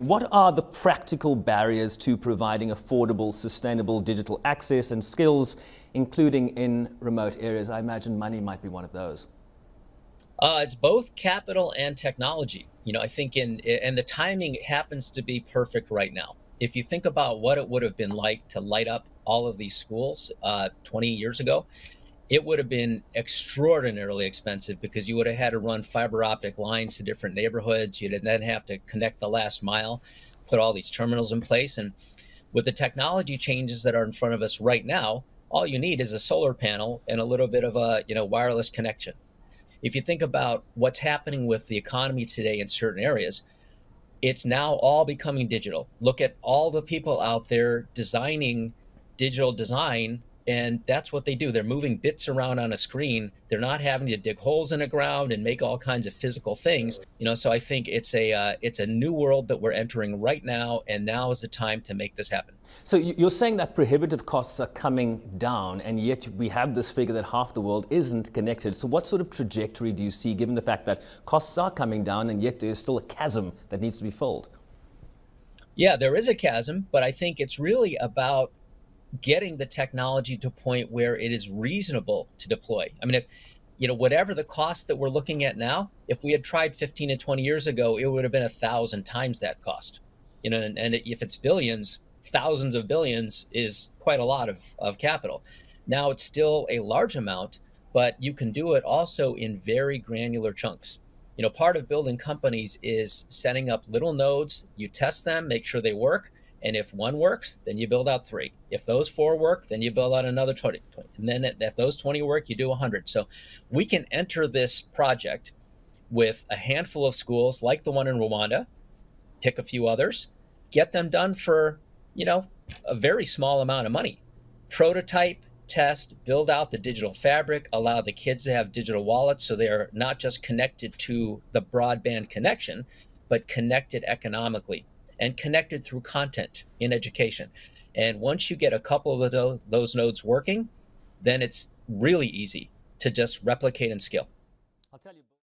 What are the practical barriers to providing affordable, sustainable digital access and skills, including in remote areas? I imagine money might be one of those. It's both capital and technology. I think and the timing happens to be perfect right now. If you think about what it would have been like to light up all of these schools 20 years ago, it would have been extraordinarily expensive because you would have had to run fiber optic lines to different neighborhoods. You'd then have to connect the last mile, put all these terminals in place. And with the technology changes that are in front of us right now, all you need is a solar panel and a little bit of a wireless connection. If you think about what's happening with the economy today in certain areas, it's now all becoming digital. Look at all the people out there designing digital design, and that's what they do. They're moving bits around on a screen. They're not having to dig holes in the ground and make all kinds of physical things. So I think it's a new world that we're entering right now, and now is the time to make this happen. So you're saying that prohibitive costs are coming down, and yet we have this figure that half the world isn't connected. So what sort of trajectory do you see, given the fact that costs are coming down, and yet there's still a chasm that needs to be filled? Yeah, there is a chasm, but I think it's really about getting the technology to a point where it is reasonable to deploy. I mean, if whatever the cost that we're looking at now, if we had tried 15 to 20 years ago, it would have been 1,000 times that cost. And if it's billions, thousands of billions is quite a lot of capital. Now it's still a large amount, but you can do it also in very granular chunks. Part of building companies is setting up little nodes. You test them, make sure they work. And if one works, then you build out 3. If those 4 work, then you build out another 20. And then if those 20 work, you do 100. So we can enter this project with a handful of schools like the one in Rwanda, pick a few others, get them done for, a very small amount of money. Prototype, test, build out the digital fabric, allow the kids to have digital wallets so they're not just connected to the broadband connection, but connected economically and connected through content in education. And once you get a couple of those nodes working, then it's really easy to just replicate and scale. I'll tell you.